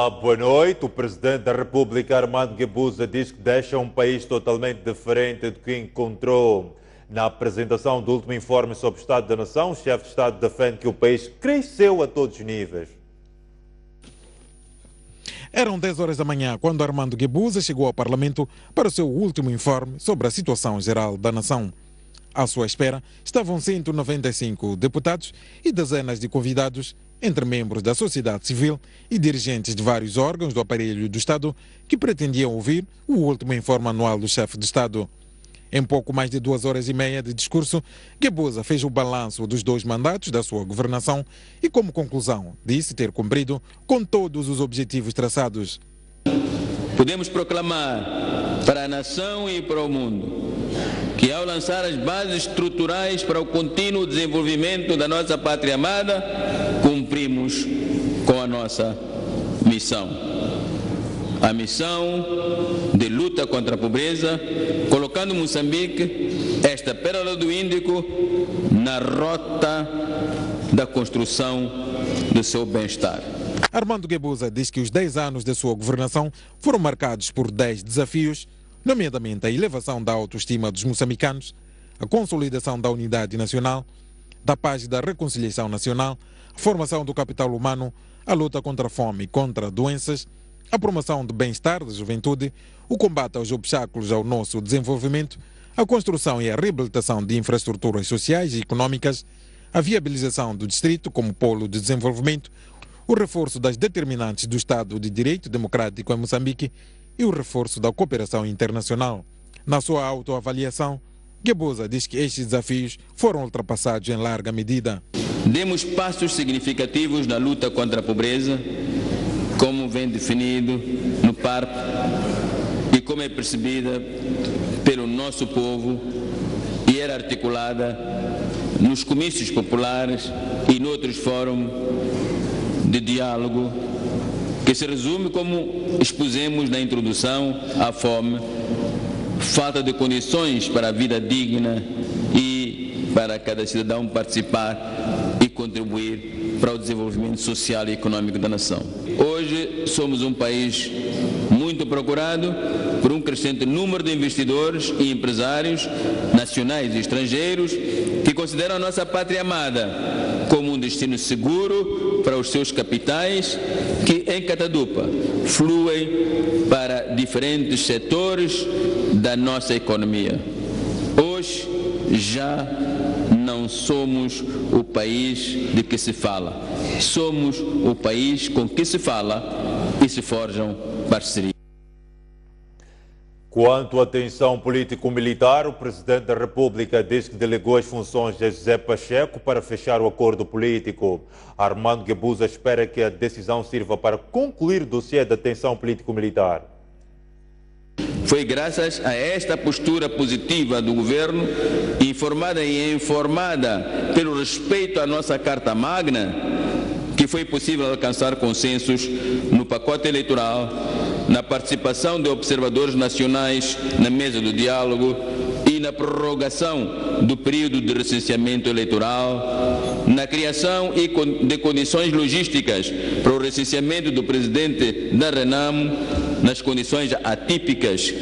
Olá, boa noite. O Presidente da República, Armando Guebuza, diz que deixa um país totalmente diferente do que encontrou. Na apresentação do último informe sobre o Estado da Nação, o chefe de Estado defende que o país cresceu a todos os níveis. Eram 10 horas da manhã quando Armando Guebuza chegou ao Parlamento para o seu último informe sobre a situação geral da nação. À sua espera estavam 195 deputados e dezenas de convidados, entre membros da sociedade civil e dirigentes de vários órgãos do aparelho do Estado, que pretendiam ouvir o último informe anual do chefe de Estado. Em pouco mais de 2 horas e meia de discurso, Guebuza fez o balanço dos 2 mandatos da sua governação e, como conclusão, disse ter cumprido com todos os objetivos traçados. Podemos proclamar para a nação e para o mundo que, ao lançar as bases estruturais para o contínuo desenvolvimento da nossa pátria amada, cumprimos com a nossa missão. A missão de luta contra a pobreza, colocando Moçambique, esta pérola do Índico, na rota da construção do seu bem-estar. Armando Guebuza diz que os 10 anos de sua governação foram marcados por 10 desafios, nomeadamente a elevação da autoestima dos moçambicanos, a consolidação da unidade nacional, da paz e da reconciliação nacional, a formação do capital humano, a luta contra a fome e contra doenças, a promoção do bem-estar da juventude, o combate aos obstáculos ao nosso desenvolvimento, a construção e a reabilitação de infraestruturas sociais e econômicas, a viabilização do distrito como polo de desenvolvimento, o reforço das determinantes do Estado de Direito Democrático em Moçambique e o reforço da cooperação internacional. Na sua autoavaliação, Guebuza diz que estes desafios foram ultrapassados em larga medida. Demos passos significativos na luta contra a pobreza, como vem definido no PARP e como é percebida pelo nosso povo e era articulada nos comícios populares e noutros fóruns de diálogo, que se resume, como expusemos na introdução, à fome, falta de condições para a vida digna e para cada cidadão participar e contribuir para o desenvolvimento social e econômico da nação. Hoje somos um país muito procurado por um crescente número de investidores e empresários nacionais e estrangeiros que consideram a nossa pátria amada como um destino seguro para os seus capitais que em catadupa fluem para diferentes setores da nossa economia. Hoje já não somos o país de que se fala, somos o país com que se fala e se forjam parcerias. Quanto à tensão político-militar, o Presidente da República diz que delegou as funções de José Pacheco para fechar o acordo político. Armando Guebuza espera que a decisão sirva para concluir o dossiê da tensão político-militar. Foi graças a esta postura positiva do governo, informada e informada pelo respeito à nossa Carta Magna, que foi possível alcançar consensos no pacote eleitoral, na participação de observadores nacionais na mesa do diálogo e na prorrogação do período de recenseamento eleitoral, na criação de condições logísticas para o recenseamento do presidente da Renamo, nas condições atípicas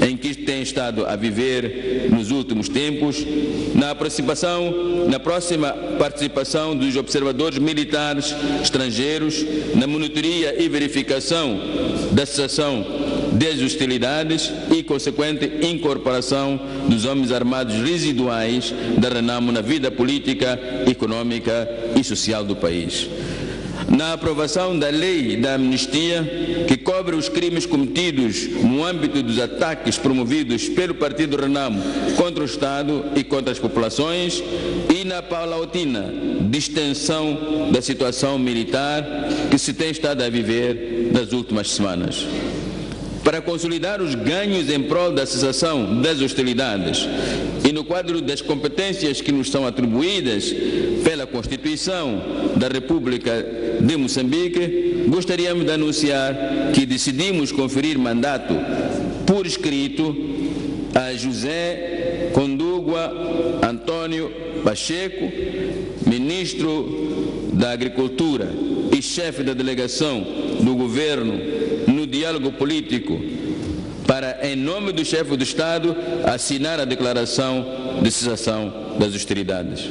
em que tem estado a viver nos últimos tempos, na próxima participação dos observadores militares estrangeiros, na monitoria e verificação da cessação das hostilidades e consequente incorporação dos homens armados residuais da Renamo na vida política, econômica e social do país. Na aprovação da lei da amnistia, que cobre os crimes cometidos no âmbito dos ataques promovidos pelo Partido Renamo contra o Estado e contra as populações, e na paulatina distensão da situação militar que se tem estado a viver nas últimas semanas. Para consolidar os ganhos em prol da cessação das hostilidades e no quadro das competências que nos são atribuídas pela Constituição da República de Moçambique, gostaríamos de anunciar que decidimos conferir mandato por escrito a José Condugua Antônio Pacheco, ministro da Agricultura e chefe da delegação do governo no diálogo político, para, em nome do chefe do Estado, assinar a declaração de cessação das hostilidades.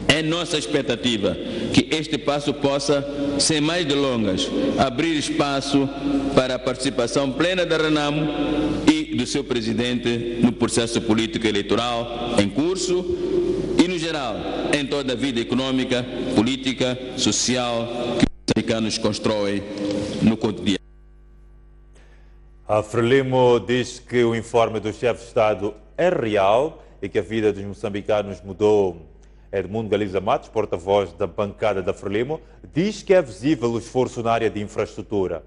É nossa expectativa que este passo possa, sem mais delongas, abrir espaço para a participação plena da RENAMO e do seu presidente no processo político eleitoral em curso e, no geral, em toda a vida econômica, política, social que os moçambicanos constroem no cotidiano. A Frelimo diz que o informe do chefe de Estado é real e que a vida dos moçambicanos mudou. Edmundo Galiza Matos, porta-voz da bancada da Frelimo, diz que é visível o esforço na área de infraestrutura.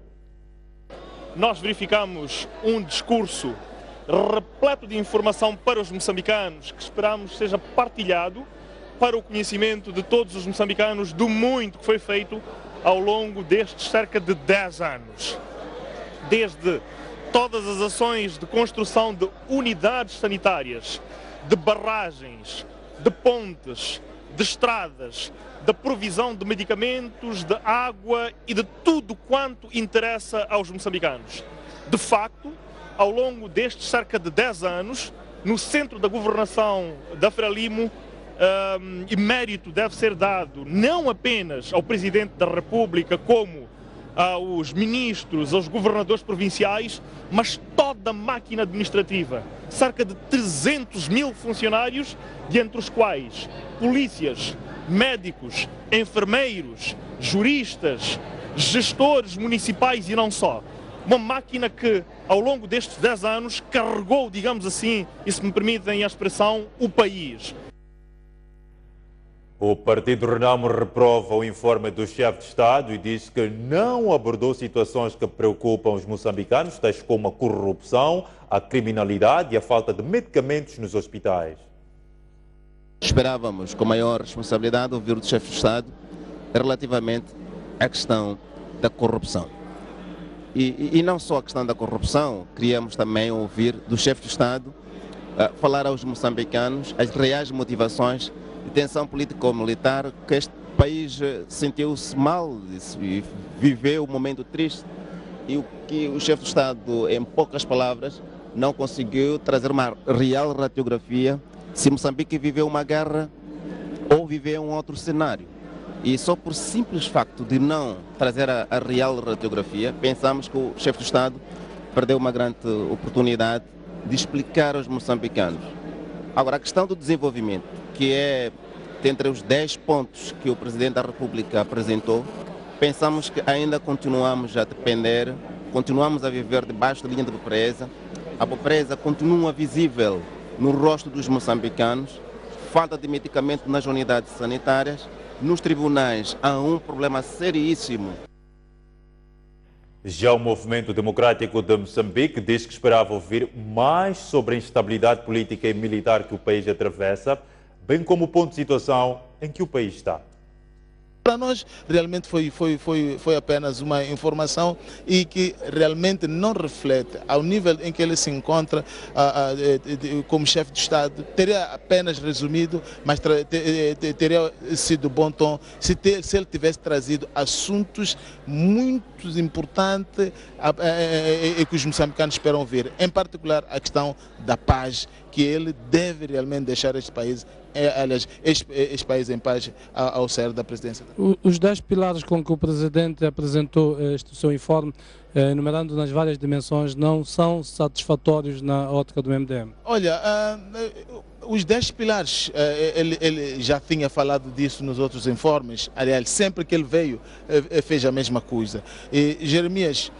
Nós verificamos um discurso repleto de informação para os moçambicanos que esperamos seja partilhado para o conhecimento de todos os moçambicanos do muito que foi feito ao longo destes cerca de 10 anos. Desde todas as ações de construção de unidades sanitárias, de barragens, de pontes, de estradas, da provisão de medicamentos, de água e de tudo quanto interessa aos moçambicanos. De facto, ao longo destes cerca de 10 anos, no centro da governação da Frelimo, e mérito deve ser dado não apenas ao Presidente da República, como aos ministros, aos governadores provinciais, mas toda a máquina administrativa. Cerca de 300 mil funcionários, dentre os quais polícias, médicos, enfermeiros, juristas, gestores municipais e não só. Uma máquina que, ao longo destes 10 anos, carregou, digamos assim, e se me permitem a expressão, o país. O Partido Renamo reprova o informe do chefe de Estado e diz que não abordou situações que preocupam os moçambicanos, tais como a corrupção, a criminalidade e a falta de medicamentos nos hospitais. Esperávamos, com maior responsabilidade, ouvir do chefe de Estado relativamente à questão da corrupção. E não só a questão da corrupção, queríamos também ouvir do chefe de Estado falar aos moçambicanos as reais motivações de tensão político-militar, que este país sentiu-se mal e viveu um momento triste, e o que o chefe de Estado, em poucas palavras, não conseguiu trazer uma real radiografia se Moçambique viveu uma guerra ou viveu um outro cenário. E só por simples facto de não trazer a real radiografia, pensamos que o chefe de Estado perdeu uma grande oportunidade de explicar aos moçambicanos. Agora, a questão do desenvolvimento, que é entre os 10 pontos que o Presidente da República apresentou, pensamos que ainda continuamos a depender, continuamos a viver debaixo da linha de pobreza. A pobreza continua visível no rosto dos moçambicanos, falta de medicamento nas unidades sanitárias, nos tribunais há um problema seríssimo. Já o Movimento Democrático de Moçambique diz que esperava ouvir mais sobre a instabilidade política e militar que o país atravessa, bem como o ponto de situação em que o país está. Para nós, realmente foi apenas uma informação e que realmente não reflete ao nível em que ele se encontra como chefe de Estado. Teria apenas resumido, mas teria sido bom tom se ele tivesse trazido assuntos muito importantes e que os moçambicanos esperam ver. Em particular, a questão da paz, que ele deve realmente deixar este país, este país em paz ao sair da presidência. Os 10 pilares com que o Presidente apresentou este seu informe, enumerando nas várias dimensões, não são satisfatórios na ótica do MDM? Olha, os 10 pilares, ele já tinha falado disso nos outros informes. Aliás, sempre que ele veio, fez a mesma coisa. E, Jeremias,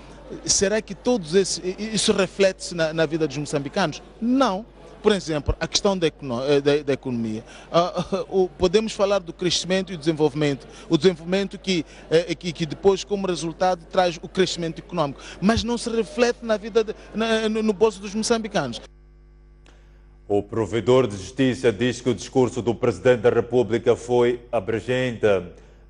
será que todos isso reflete-se na vida dos moçambicanos? Não. Por exemplo, a questão da economia. Podemos falar do crescimento e do desenvolvimento. O desenvolvimento que depois, como resultado, traz o crescimento econômico. Mas não se reflete na vida, no bolso dos moçambicanos. O provedor de justiça diz que o discurso do Presidente da República foi abrangente.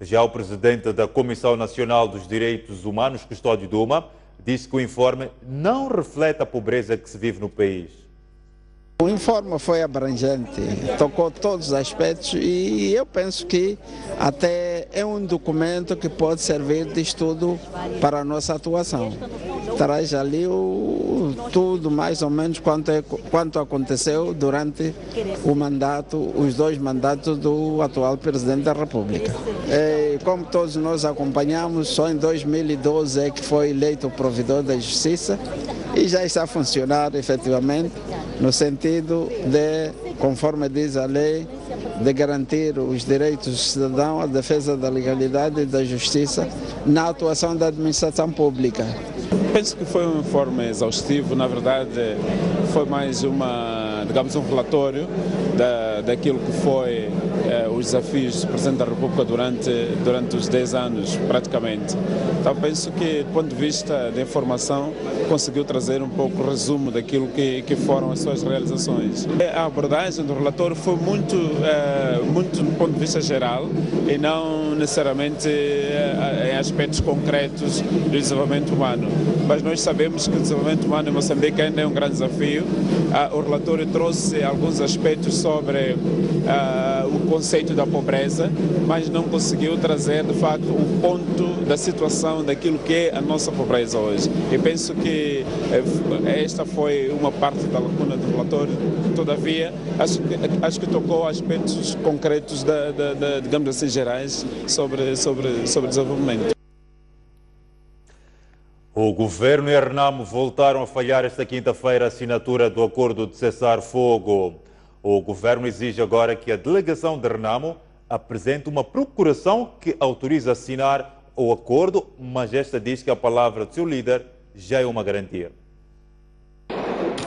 Já o Presidente da Comissão Nacional dos Direitos Humanos, Custódio Duma, disse que o informe não reflete a pobreza que se vive no país. O informe foi abrangente, tocou todos os aspectos e eu penso que até é um documento que pode servir de estudo para a nossa atuação. Traz ali tudo mais ou menos quanto aconteceu durante o mandato, os 2 mandatos do atual Presidente da República. Como todos nós acompanhamos, só em 2012 é que foi eleito o Provedor da Justiça e já está a funcionar efetivamente no sentido de, conforme diz a lei, de garantir os direitos do cidadão, a defesa da legalidade e da justiça na atuação da administração pública. Penso que foi um informe exaustivo, na verdade foi mais um relatório daquilo que foi os desafios do Presidente da República durante os 10 anos, praticamente. Então penso que, do ponto de vista da informação, conseguiu trazer um pouco o resumo daquilo que foram as suas realizações. A abordagem do relatório foi muito do ponto de vista geral e não necessariamente em aspectos concretos do desenvolvimento humano. Mas nós sabemos que o desenvolvimento humano em Moçambique ainda é um grande desafio. O relatório trouxe alguns aspectos sobre o conceito da pobreza, mas não conseguiu trazer, de facto, o ponto da situação daquilo que é a nossa pobreza hoje. E penso que esta foi uma parte da lacuna do relatório. Todavia, acho que tocou aspectos concretos, digamos assim, gerais sobre desenvolvimento. O governo e a Renamo voltaram a falhar esta quinta-feira a assinatura do acordo de cessar-fogo. O governo exige agora que a delegação de Renamo apresente uma procuração que autorize a assinar o acordo, mas esta diz que a palavra do seu líder já é uma garantia.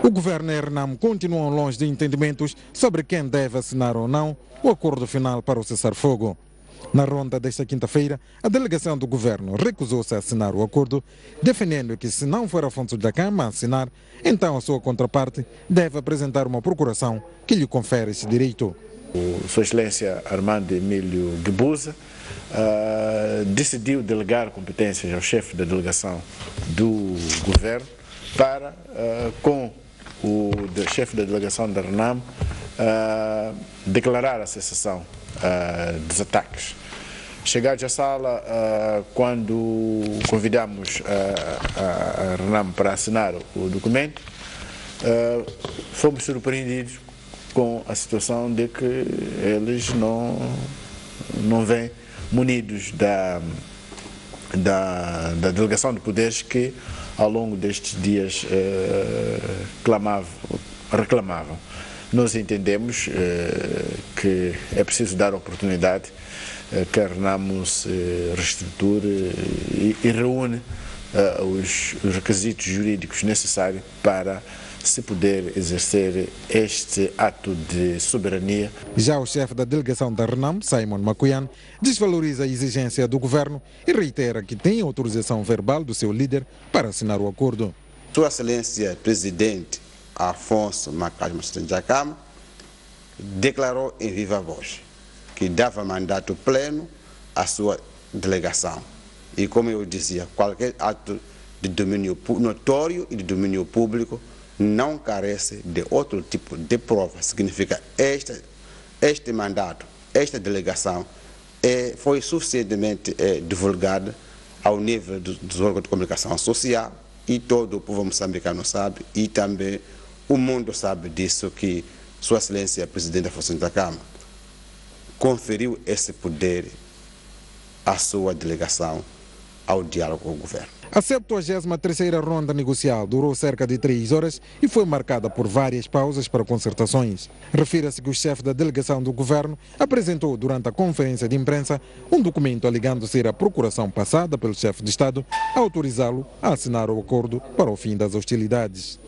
O governo e a Renamo continuam longe de entendimentos sobre quem deve assinar ou não o acordo final para o cessar-fogo. Na ronda desta quinta-feira, a delegação do governo recusou-se a assinar o acordo, defendendo que, se não for Afonso Dhlakama a assinar, então a sua contraparte deve apresentar uma procuração que lhe confere esse direito. Sua Excelência Armando Emílio Guebuza decidiu delegar competências ao chefe da delegação do governo para, com o chefe da delegação da Renamo, declarar a cessação dos ataques. Chegados à sala, quando convidamos a Renamo para assinar o documento, fomos surpreendidos com a situação de que eles não vêm munidos da delegação de poderes que ao longo destes dias reclamavam. Nós entendemos que é preciso dar oportunidade que a Renamo se reestruture e reúne os requisitos jurídicos necessários para se poder exercer este ato de soberania. Já o chefe da delegação da Renamo, Simon Makuyan, desvaloriza a exigência do governo e reitera que tem autorização verbal do seu líder para assinar o acordo. Sua Excelência Presidente Afonso Macaco Dhlakama declarou em viva voz que dava mandato pleno à sua delegação. E como eu dizia, qualquer ato de domínio notório e de domínio público não carece de outro tipo de prova. Significa este mandato, esta delegação foi suficientemente divulgada ao nível dos órgãos de comunicação social e todo o povo moçambicano sabe e também o mundo sabe disso, que Sua Excelência Presidente Afonso Dhlakama conferiu esse poder à sua delegação ao diálogo com o governo. A 73ª ronda negocial durou cerca de 3 horas e foi marcada por várias pausas para concertações. Refira-se que o chefe da delegação do governo apresentou durante a conferência de imprensa um documento alegando ser a procuração passada pelo chefe de Estado a autorizá-lo a assinar o acordo para o fim das hostilidades.